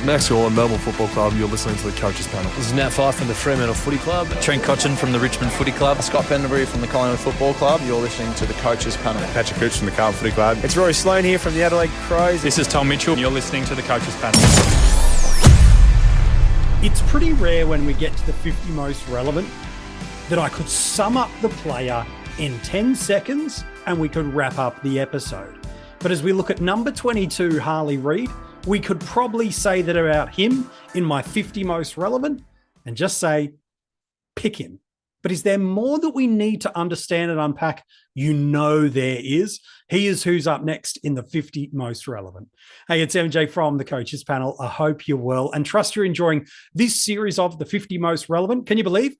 Max Orland, Melbourne Football Club. You're listening to the Coaches Panel. This is Nat Fyfe from the Fremantle Footy Club. Trent Cotchin from the Richmond Footy Club. Scott Pendlebury from the Collingwood Football Club. You're listening to the Coaches Panel. Patrick Cooch from the Carlton Footy Club. It's Rory Sloane here from the Adelaide Crows. This is Tom Mitchell. You're listening to the Coaches Panel. It's pretty rare when we get to the 50 most relevant that I could sum up the player in 10 seconds and we could wrap up the episode. But as we look at number 22, Harley Reid, we could probably say that about him in my 50 most relevant and just say, pick him. But is there more that we need to understand and unpack? You know there is. He is who's up next in the 50 most relevant. Hey, it's MJ from the Coaches Panel. I hope you're well and trust you're enjoying this series of the 50 most relevant. Can you believe?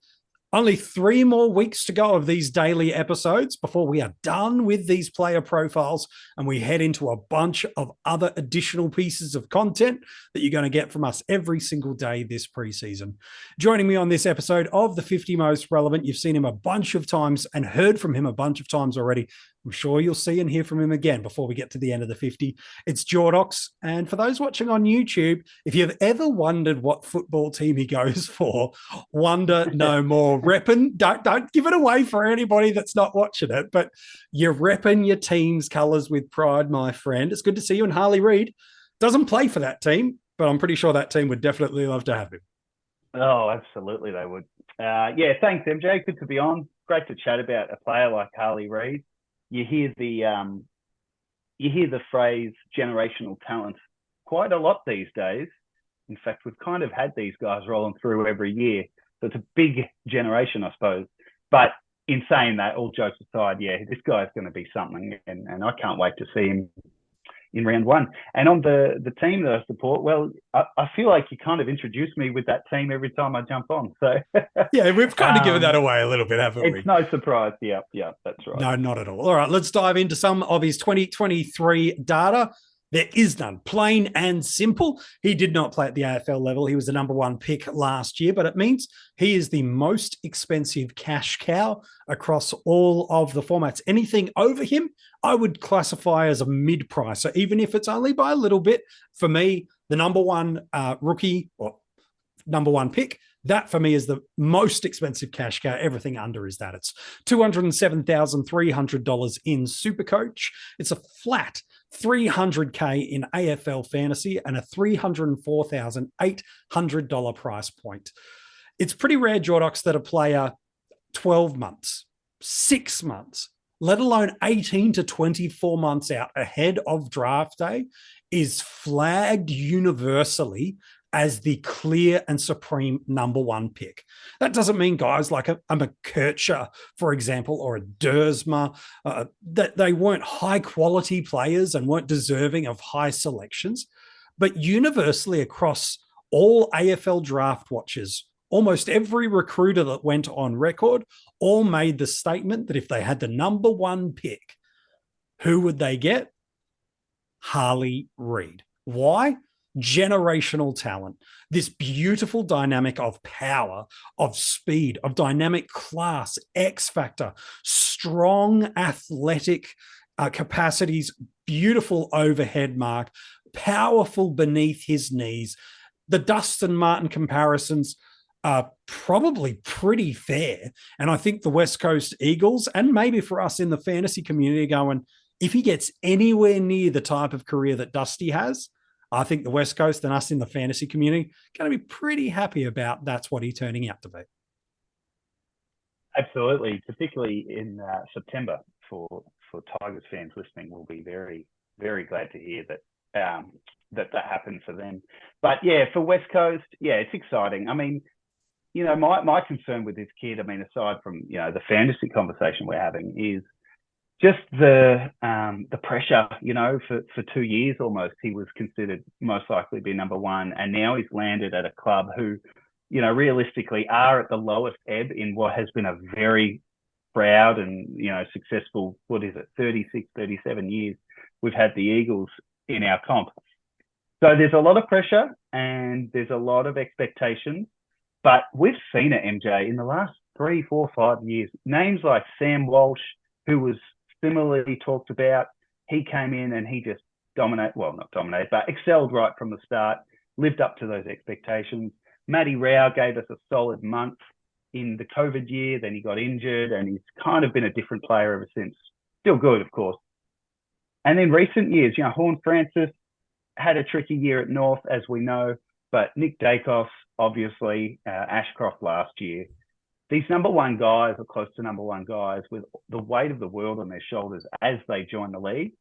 Only 3 more weeks to go of these daily episodes before we are done with these player profiles and we head into a bunch of other additional pieces of content that you're going to get from us every single day this preseason. Joining me on this episode of the 50 Most Relevant, you've seen him a bunch of times and heard from him a bunch of times already. I'm sure you'll see and hear from him again before we get to the end of the 50. It's Jordox. And for those watching on YouTube, if you've ever wondered what football team he goes for, wonder no more. Repping, don't give it away for anybody that's not watching it, but you're repping your team's colours with pride, my friend. It's good to see you. And Harley Reid doesn't play for that team, but I'm pretty sure that team would definitely love to have him. Oh, absolutely they would. Yeah, thanks, MJ. Good to be on. Great to chat about a player like Harley Reid. You hear the phrase generational talent quite a lot these days. In fact, we've kind of had these guys rolling through every year. So it's a big generation, I suppose. But in saying that, all jokes aside, yeah, this guy's going to be something. And I can't wait to see him in round one. And on the team that I support, well, I feel like you kind of introduce me with that team every time I jump on. So yeah, we've kind of given that away a little bit, haven't we? It's no surprise. Yeah, that's right. No, not at all. All right, let's dive into some of his 2023 data. There is none. Plain and simple. He did not play at the AFL level. He was the number 1 pick last year, but it means he is the most expensive cash cow across all of the formats. Anything over him, I would classify as a mid-price. So even if it's only by a little bit, for me, the number 1 rookie or number 1 pick, that for me is the most expensive cash cow. Everything under is that. It's $207,300 in SuperCoach. It's a flat $300K in AFL Fantasy and a $304,800 price point. It's pretty rare, Jordox, that a player 12 months, 6 months, let alone 18 to 24 months out ahead of draft day is flagged universally as the clear and supreme number 1 pick. That doesn't mean guys like a McKercher, for example, or a Dersma, that they weren't high quality players and weren't deserving of high selections, but universally across all AFL draft watchers, almost every recruiter that went on record all made the statement that if they had the number 1 pick, who would they get? Harley Reid. Why? Generational talent, this beautiful dynamic of power, of speed, of dynamic class, X factor, strong athletic capacities, beautiful overhead mark, powerful beneath his knees. The Dustin Martin comparisons are probably pretty fair. And I think the West Coast Eagles, and maybe for us in the fantasy community, going, if he gets anywhere near the type of career that Dusty has, I think the West Coast and us in the fantasy community going to be pretty happy about that's what he's turning out to be. Absolutely, particularly in September for Tigers fans listening, will be very, very glad to hear that that happens for them. But yeah, for West Coast, yeah, it's exciting. I mean, you know, my concern with this kid, I mean, aside from, you know, the fantasy conversation we're having, is just the pressure. You know, for 2 years almost, he was considered most likely to be number 1, and now he's landed at a club who, you know, realistically are at the lowest ebb in what has been a very proud and, you know, successful, 36, 37 years we've had the Eagles in our comp. So there's a lot of pressure and there's a lot of expectations, but we've seen it, MJ, in the last 3, 4, 5 years. Names like Sam Walsh, who was similarly talked about, he came in and he just not dominated, but excelled right from the start. lived up to those expectations. Matty Rao gave us a solid month in the COVID year. Then he got injured, and he's kind of been a different player ever since. Still good, of course. And in recent years, Horn Francis had a tricky year at North, as we know, but Nick Dacos, obviously, Ashcroft last year. These number one guys, or close to number one guys, with the weight of the world on their shoulders as they join the league,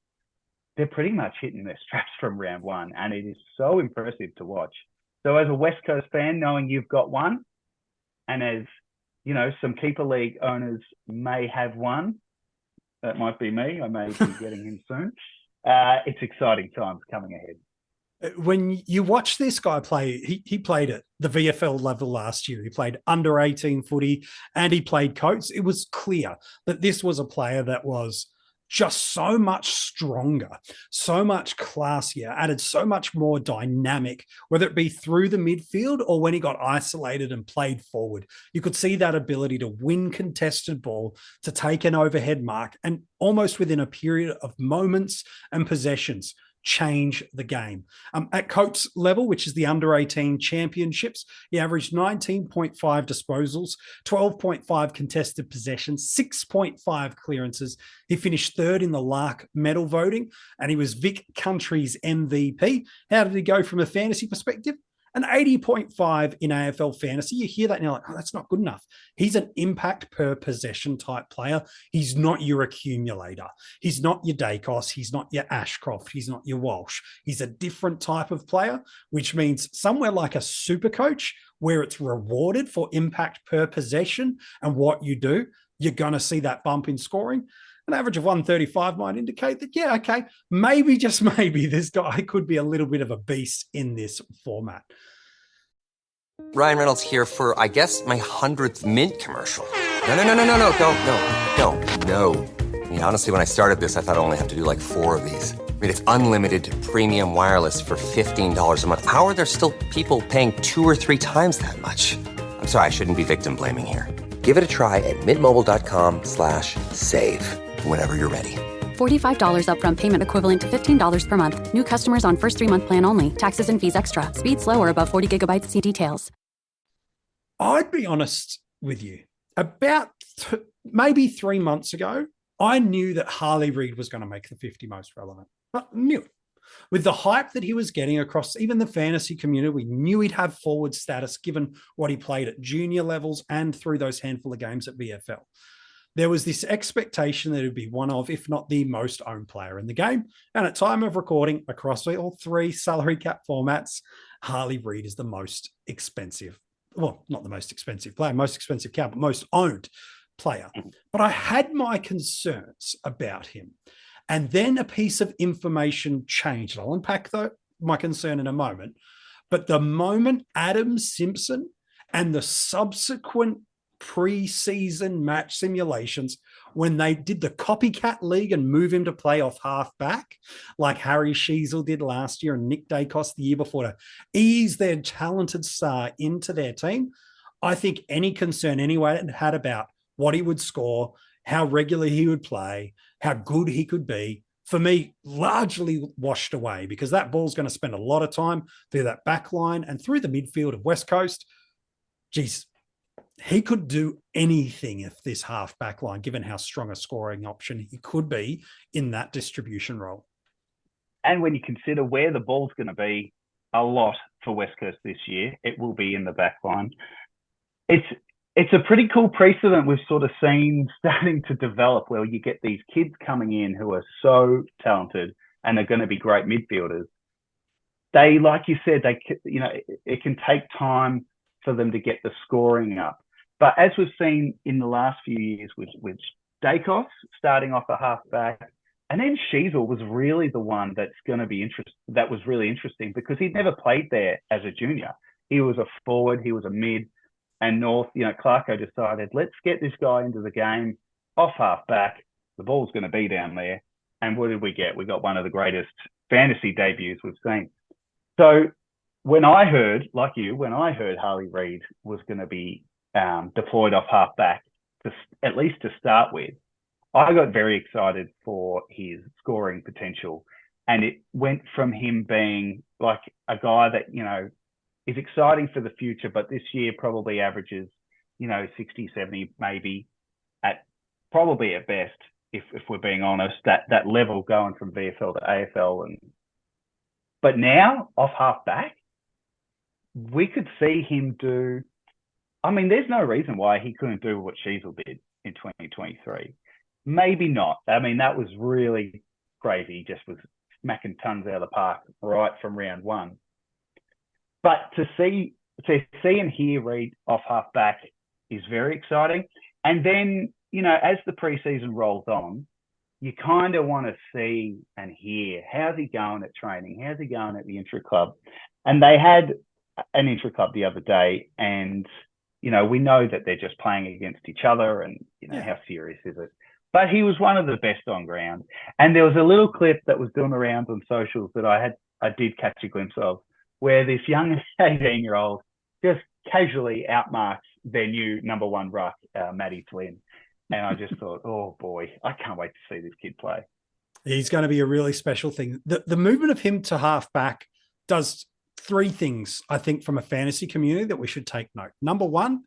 they're pretty much hitting their straps from round one, and it is so impressive to watch. So as a West Coast fan, knowing you've got one, and as, some keeper league owners may have one, that might be me, I may be getting him soon, it's exciting times coming ahead. When you watch this guy play, he played at the VFL level last year. He played under 18 footy and he played coach. It was clear that this was a player that was just so much stronger, so much classier, added so much more dynamic, whether it be through the midfield or when he got isolated and played forward. You could see that ability to win contested ball, to take an overhead mark, and almost within a period of moments and possessions, change the game. At coach level, which is the under 18 championships, he averaged 19.5 disposals, 12.5 contested possessions, 6.5 clearances. He finished third in the Lark medal voting, and he was Vic Country's MVP. How did he go from a fantasy perspective? An 80.5 in AFL fantasy. You hear that and you're like, oh, that's not good enough. He's an impact per possession type player. He's not your accumulator. He's not your Dacos. He's not your Ashcroft. He's not your Walsh. He's a different type of player, which means somewhere like a SuperCoach, where it's rewarded for impact per possession and what you do, you're going to see that bump in scoring. An average of 135 might indicate that, yeah, okay, maybe, just maybe, this guy could be a little bit of a beast in this format. Ryan Reynolds here for, I guess, my 100th Mint commercial. No, don't. I mean, honestly, when I started this, I thought I only have to do like 4 of these. I mean, it's unlimited premium wireless for $15 a month. How are there still people paying 2 or 3 times that much? I'm sorry, I shouldn't be victim blaming here. Give it a try at mintmobile.com/save. Whenever you're ready. $45 upfront payment equivalent to $15 per month. New customers on first 3-month plan only. Taxes and fees extra. Speed slower above 40 gigabytes. See details. I'd be honest with you. About maybe 3 months ago, I knew that Harley Reid was going to make the 50 most relevant. I knew it. With the hype that he was getting across even the fantasy community, we knew he'd have forward status given what he played at junior levels and through those handful of games at VFL. There was this expectation that it would be one of, if not the most owned player in the game. And at time of recording, across all 3 salary cap formats, Harley Reid is the most expensive. Well, not the most expensive player, most expensive cap, but most owned player. But I had my concerns about him. And then a piece of information changed. I'll unpack my concern in a moment. But the moment Adam Simpson and the subsequent pre-season match simulations, when they did the copycat league and move him to play off half-back, like Harry Sheasel did last year and Nick Dacos the year before, to ease their talented star into their team, I think any concern anyone had about what he would score, how regularly he would play, how good he could be, for me, largely washed away, because that ball's going to spend a lot of time through that back line and through the midfield of West Coast. Geez, he could do anything if this half back line, given how strong a scoring option he could be in that distribution role. And when you consider where the ball's going to be a lot for West Coast this year, it will be in the back line. It's a pretty cool precedent we've sort of seen starting to develop, where you get these kids coming in who are so talented and are going to be great midfielders. They, like you said, it can take time for them to get the scoring up. But as we've seen in the last few years with Dacos starting off a halfback, and then Sheasel was really the one that's going to be that was really interesting, because he'd never played there as a junior. He was a forward, he was a mid, and North, Clarko decided, let's get this guy into the game off halfback. The ball's going to be down there. And what did we get? We got one of the greatest fantasy debuts we've seen. So when I heard Harley Reid was going to be deployed off halfback, at least to start with, I got very excited for his scoring potential. And it went from him being like a guy that, is exciting for the future, but this year probably averages, 60, 70, maybe probably at best, if we're being honest, that level going from VFL to AFL. But now off half back, we could see him do, there's no reason why he couldn't do what Sheasel did in 2023. Maybe not. That was really crazy. He just was smacking tons out of the park right from round one. But to see and hear Reid off half back is very exciting. And then, as the preseason rolls on, you kind of want to see and hear, how's he going at training? How's he going at the intra club? And they had an intra club the other day, and, we know that they're just playing against each other, and, how serious is it? But he was one of the best on ground. And there was a little clip that was doing the rounds on socials that I did catch a glimpse of, where this young 18-year-old just casually outmarks their new number one ruck, Matty Flynn. And I just thought, oh boy, I can't wait to see this kid play. He's going to be a really special thing. The movement of him to half back does three things, I think, from a fantasy community that we should take note. Number one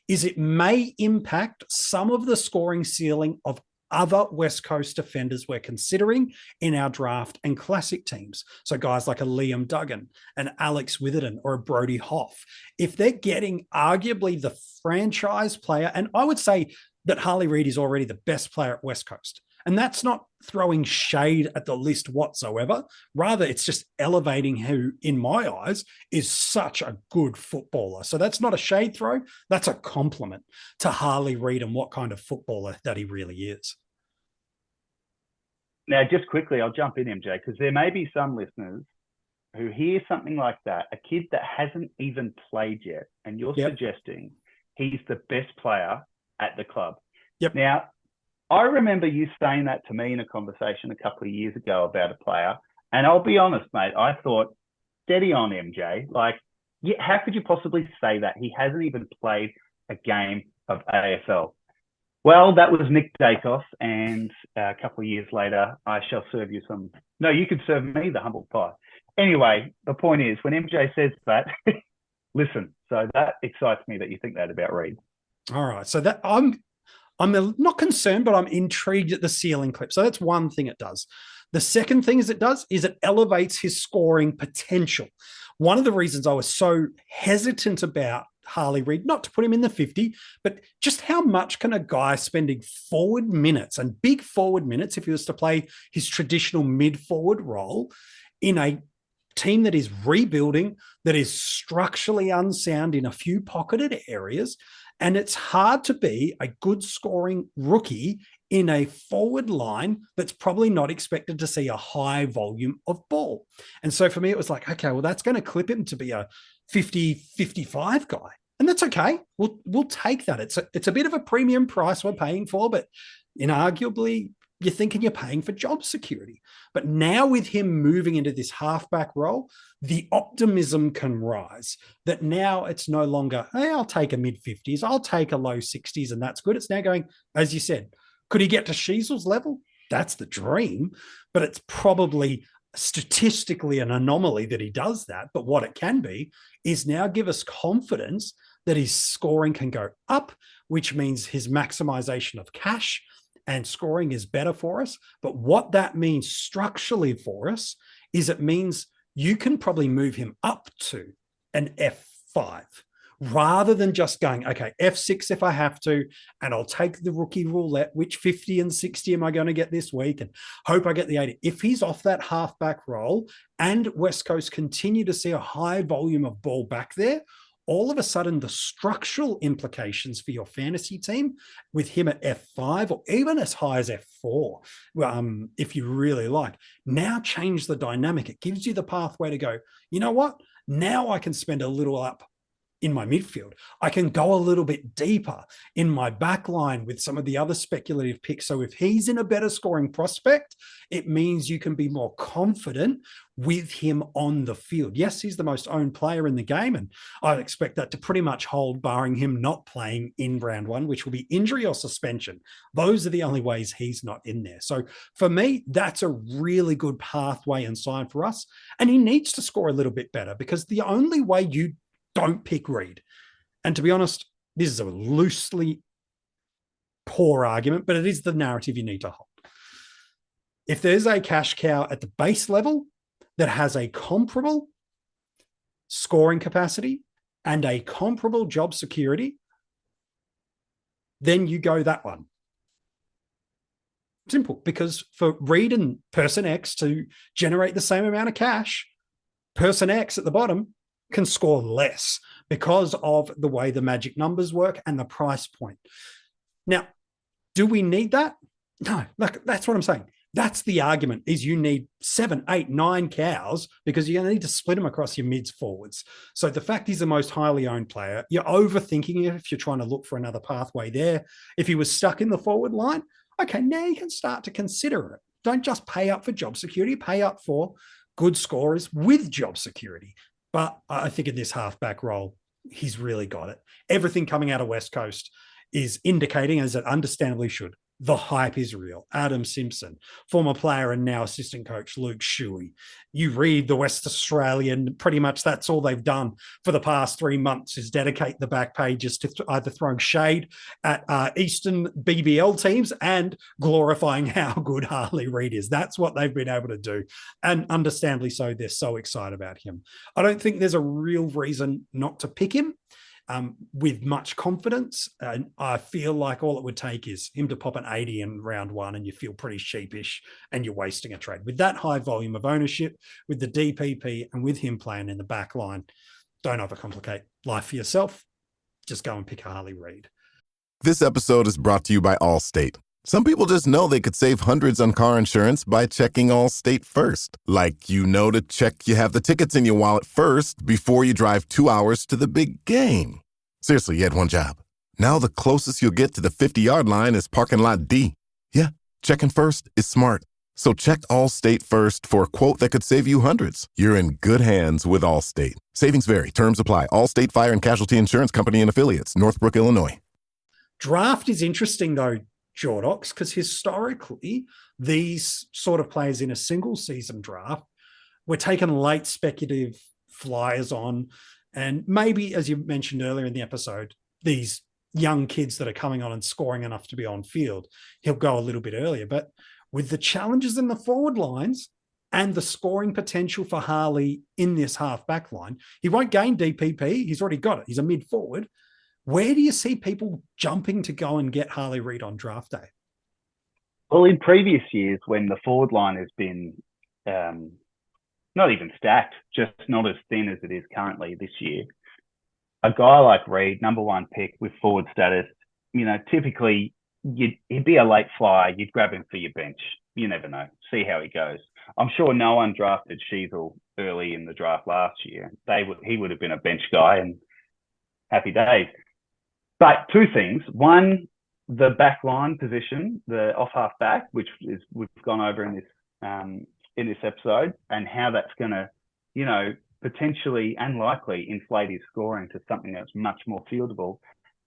is it may impact some of the scoring ceiling of other West Coast defenders we're considering in our draft and classic teams. So guys like a Liam Duggan, an Alex Witherden, or a Brody Hoff, if they're getting arguably the franchise player, and I would say that Harley Reid is already the best player at West Coast. And that's not throwing shade at the list whatsoever. Rather, it's just elevating who, in my eyes, is such a good footballer. So that's not a shade throw. That's a compliment to Harley Reid and what kind of footballer that he really is. Now, just quickly, I'll jump in, MJ, because there may be some listeners who hear something like that, a kid that hasn't even played yet, and you're suggesting he's the best player at the club. Yep. Now, I remember you saying that to me in a conversation a couple of years ago about a player. And I'll be honest, mate, I thought, steady on, MJ. How could you possibly say that? He hasn't even played a game of AFL. Well, that was Nick Dacos. And a couple of years later, I shall serve you some. No, you could serve me the humble pie. Anyway, the point is, when MJ says that, listen. So that excites me that you think that about Reid. All right. So that I'm not concerned, but I'm intrigued at the ceiling clip. So that's one thing it does. The second thing it does is it elevates his scoring potential. One of the reasons I was so hesitant about Harley Reid, not to put him in the 50, but just how much can a guy spending forward minutes and big forward minutes, if he was to play his traditional mid-forward role in a team that is rebuilding, that is structurally unsound in a few pocketed areas. And it's hard to be a good scoring rookie in a forward line that's probably not expected to see a high volume of ball. And so for me, it was like, okay, well, that's going to clip him to be a 50, 55 guy. And that's okay. We'll take that. It's a bit of a premium price we're paying for, but inarguably, you're thinking you're paying for job security. But now with him moving into this halfback role, the optimism can rise that now it's no longer, hey, I'll take a mid-50s, I'll take a low 60s, and that's good. It's now going, as you said, could he get to Sheasel's level? That's the dream, but it's probably statistically an anomaly that he does that. But what it can be is now give us confidence that his scoring can go up, which means his maximization of cash and scoring is better for us. But what that means structurally for us is it means you can probably move him up to an F5 rather than just going, okay, F6 if I have to, and I'll take the rookie roulette, which 50 and 60 am I going to get this week, and hope I get the 80. If he's off that halfback role and West Coast continue to see a high volume of ball back there, all of a sudden the structural implications for your fantasy team with him at F5 or even as high as F4, if you really like, now change the dynamic. It gives you the pathway to go, you know what? Now I can spend a little up in my midfield. I can go a little bit deeper in my back line with some of the other speculative picks. So if he's in a better scoring prospect, it means you can be more confident with him on the field. Yes, he's the most owned player in the game, and I expect that to pretty much hold, barring him not playing in round one, which will be injury or suspension. Those are the only ways he's not in there. So for me, that's a really good pathway and sign for us. And he needs to score a little bit better, because the only way you don't pick Reid, and to be honest, this is a loosely poor argument, but it is the narrative you need to hold. If there's a cash cow at the base level that has a comparable scoring capacity and a comparable job security, then you go that one. Simple, because for Reid and person X to generate the same amount of cash, person X at the bottom can score less because of the way the magic numbers work and the price point. Now, do we need that? No, look, that's what I'm saying. That's the argument, is you need 7, 8, 9 cows, because you're going to need to split them across your mids forwards. So the fact he's the most highly owned player, you're overthinking it if you're trying to look for another pathway there. If he was stuck in the forward line, okay, now you can start to consider it. Don't just pay up for job security, pay up for good scorers with job security. But I think in this halfback role, he's really got it. Everything coming out of West Coast is indicating, as it understandably should, the hype is real. Adam Simpson, former player and now assistant coach Luke Shuey. You read the West Australian, pretty much that's all they've done for the past 3 months is dedicate the back pages to either throwing shade at Eastern BBL teams and glorifying how good Harley Reid is. That's what they've been able to do. And understandably so, they're so excited about him. I don't think there's a real reason not to pick him. With much confidence. And I feel like all it would take is him to pop an 80 in round one and you feel pretty sheepish and you're wasting a trade. With that high volume of ownership, with the DPP and with him playing in the back line, don't overcomplicate life for yourself. Just go and pick Harley Reid. This episode is brought to you by Allstate. Some people just know they could save hundreds on car insurance by checking Allstate first. Like, to check you have the tickets in your wallet first before you drive 2 hours to the big game. Seriously, you had one job. Now the closest you'll get to the 50-yard line is parking lot D. Yeah, checking first is smart. So check Allstate first for a quote that could save you hundreds. You're in good hands with Allstate. Savings vary. Terms apply. Allstate Fire and Casualty Insurance Company and Affiliates. Northbrook, Illinois. Draft is interesting, though, Jordox, because historically, these sort of players in a single season draft were taking late speculative flyers on. And maybe, as you mentioned earlier in the episode, these young kids that are coming on and scoring enough to be on field, he'll go a little bit earlier. But with the challenges in the forward lines and the scoring potential for Harley in this half back line, he won't gain DPP. He's already got it. He's a mid forward. Where do you see people jumping to go and get Harley Reid on draft day? Well, in previous years, when the forward line has been not even stacked, just not as thin as it is currently this year, a guy like Reid, number one pick with forward status, typically he'd be a late flyer. You'd grab him for your bench. You never know. See how he goes. I'm sure no one drafted Sheasel early in the draft last year. He would have been a bench guy and happy days. But two things. One, the back line position, the off half back, which is we've gone over in this episode, and how that's going to, potentially and likely inflate his scoring to something that's much more fieldable,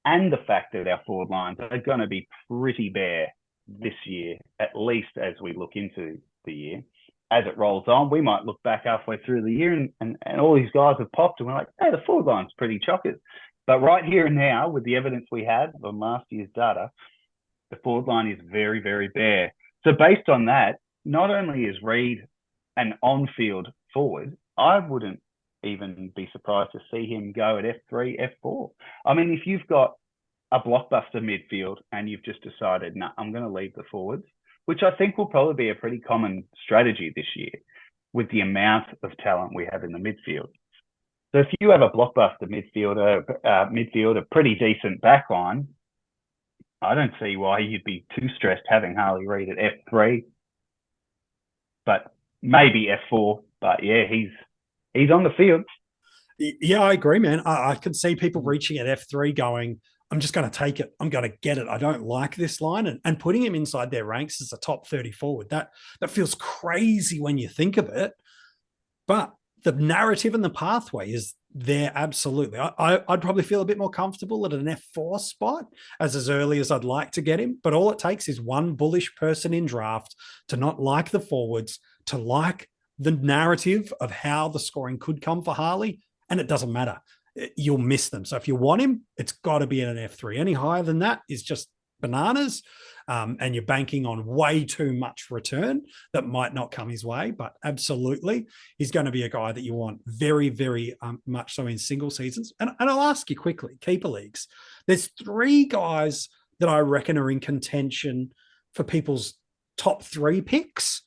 and the fact that our forward lines are going to be pretty bare this year, at least as we look into the year. As it rolls on, we might look back halfway through the year and all these guys have popped and we're like, hey, the forward line's pretty chockers. But right here and now, with the evidence we had on last year's data, the forward line is very, very bare. So based on that, not only is Reid an on-field forward, I wouldn't even be surprised to see him go at F3, F4. I mean, if you've got a blockbuster midfield and you've just decided, no, I'm going to leave the forwards, which I think will probably be a pretty common strategy this year with the amount of talent we have in the midfield. So if you have a blockbuster midfield, a pretty decent backline, I don't see why you'd be too stressed having Harley Reid at F3, but maybe F4. But yeah, he's on the field. Yeah, I agree, man. I can see people reaching at F3 going, I'm just going to take it. I'm going to get it. I don't like this line. And putting him inside their ranks as a top 30 forward, that feels crazy when you think of it. But the narrative and the pathway is there, absolutely. I'd probably feel a bit more comfortable at an F4 spot as early as I'd like to get him. But all it takes is one bullish person in draft to not like the forwards, to like the narrative of how the scoring could come for Harley, and it doesn't matter. You'll miss them. So if you want him, it's got to be in an F3. Any higher than that is just bananas, and you're banking on way too much return that might not come his way. But absolutely, he's going to be a guy that you want very, very much so in single seasons. And I'll ask you quickly, keeper leagues, there's 3 guys that I reckon are in contention for people's top 3 picks.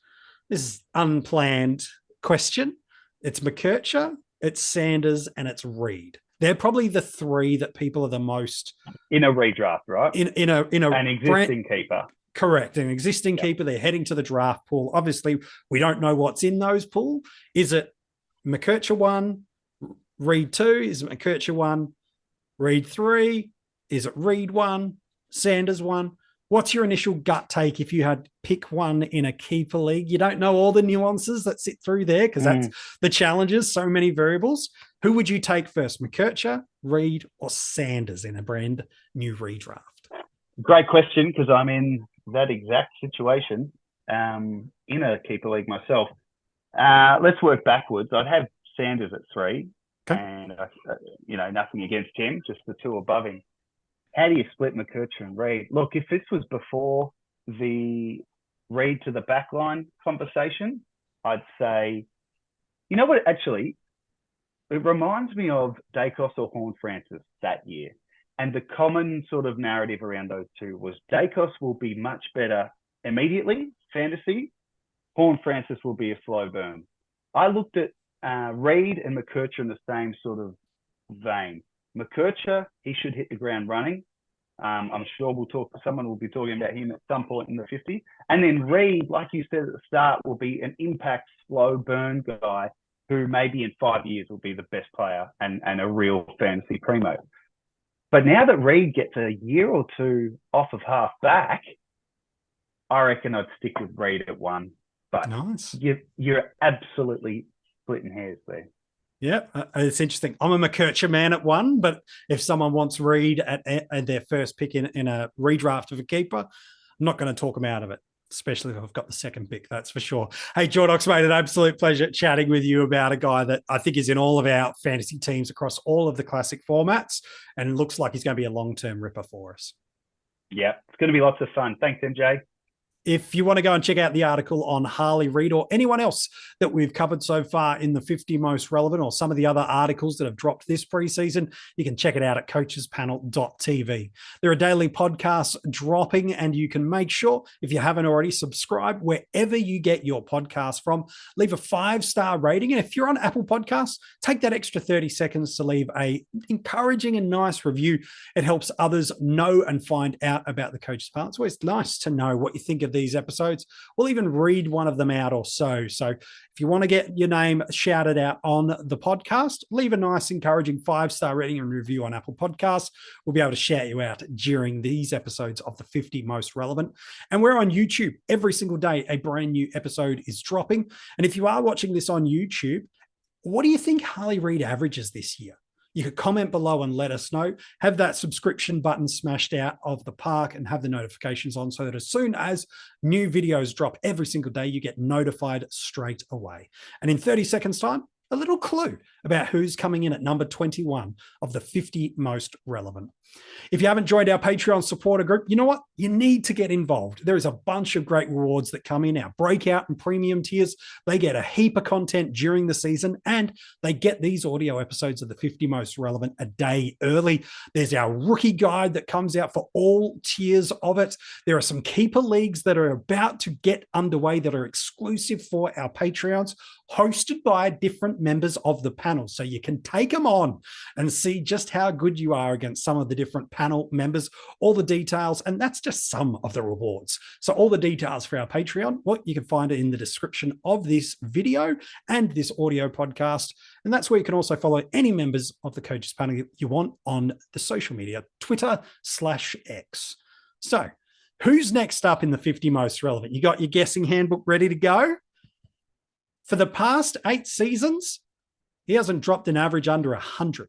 This is unplanned question. It's McKercher, it's Sanders, and it's Reid. They're probably the 3 that people are the most in a redraft, right? In an existing keeper. Correct. An existing keeper. They're heading to the draft pool. Obviously, we don't know what's in those pool. Is it McKercher 1, Reid 2? Is it McKercher 1, Reid 3? Is it Reid 1, Sanders 1? What's your initial gut take if you had pick one in a keeper league? You don't know all the nuances that sit through there because that's the challenges, so many variables. Who would you take first, McKercher, Reid, or Sanders in a brand new redraft? Great question, because I'm in that exact situation in a keeper league myself. Let's work backwards. I'd have Sanders at 3, and nothing against him, just the 2 above him. How do you split McKercher and Reid? Look, if this was before the Reid to the backline conversation, I'd say, you know what, actually, it reminds me of Dacos or Horne-Francis that year. And the common sort of narrative around those 2 was Dacos will be much better immediately, fantasy. Horne-Francis will be a slow burn. I looked at Reid and McKercher in the same sort of vein. McKercher, he should hit the ground running. I'm sure someone will be talking about him at some point in the 50. And then Reid, like you said at the start, will be an impact, slow burn guy who maybe in 5 years will be the best player and a real fantasy primo. But now that Reid gets a year or 2 off of half back, I reckon I'd stick with Reid at 1. But nice. You're absolutely splitting hairs there. Yeah, it's interesting. I'm a McKercher man at 1, but if someone wants Reid at their first pick in a redraft of a keeper, I'm not going to talk them out of it, especially if I've got the second pick, that's for sure. Hey, Jordox, mate, an absolute pleasure chatting with you about a guy that I think is in all of our fantasy teams across all of the classic formats, and it looks like he's going to be a long-term ripper for us. Yeah, it's going to be lots of fun. Thanks, MJ. If you want to go and check out the article on Harley Reid or anyone else that we've covered so far in the 50 most relevant, or some of the other articles that have dropped this preseason, you can check it out at coachespanel.tv. There are daily podcasts dropping, and you can make sure, if you haven't already, subscribe wherever you get your podcasts from. Leave a 5-star rating. And if you're on Apple Podcasts, take that extra 30 seconds to leave a encouraging and nice review. It helps others know and find out about the Coach's Panel. It's always nice to know what you think of these episodes. We'll even read one of them out or so. So if you want to get your name shouted out on the podcast, leave a nice, encouraging 5-star rating and review on Apple Podcasts. We'll be able to shout you out during these episodes of the 50 most relevant. And we're on YouTube every single day. A brand new episode is dropping. And if you are watching this on YouTube, what do you think Harley Reid averages this year? You could comment below and let us know. Have that subscription button smashed out of the park and have the notifications on so that as soon as new videos drop every single day, you get notified straight away. And in 30 seconds time, a little clue about who's coming in at number 21 of the 50 most relevant. If you haven't joined our Patreon supporter group, you know what? You need to get involved. There is a bunch of great rewards that come in. Our breakout and premium tiers, they get a heap of content during the season, and they get these audio episodes of the 50 most relevant a day early. There's our rookie guide that comes out for all tiers of it. There are some keeper leagues that are about to get underway that are exclusive for our Patreons, hosted by different members of the panel. So you can take them on and see just how good you are against some of the different panel members, all the details, and that's just some of the rewards. So all the details for our Patreon, well, you can find it in the description of this video and this audio podcast. And that's where you can also follow any members of the Coaches Panel you want on the social media, Twitter/X. So who's next up in the 50 most relevant? You got your guessing handbook ready to go? For the past 8 seasons, he hasn't dropped an average under 100.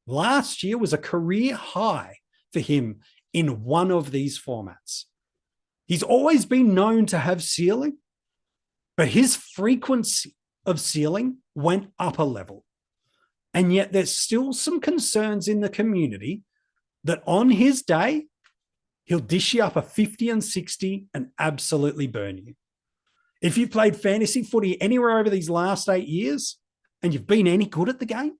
Last year was a career high for him in one of these formats. He's always been known to have ceiling, but his frequency of ceiling went up a level. And yet there's still some concerns in the community that on his day, he'll dish you up a 50 and 60 and absolutely burn you. If you've played fantasy footy anywhere over these last 8 years and you've been any good at the game,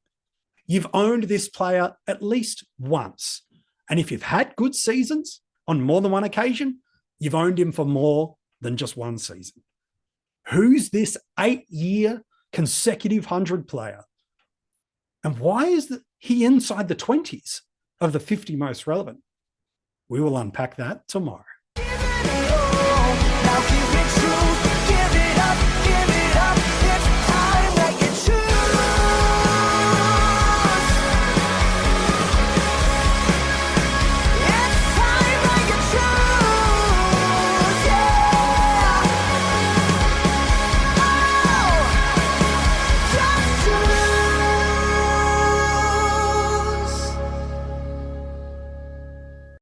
you've owned this player at least once. And if you've had good seasons on more than one occasion, you've owned him for more than just one season. Who's this 8-year consecutive 100 player? And why is he inside the 20s of the 50 most relevant? We will unpack that tomorrow.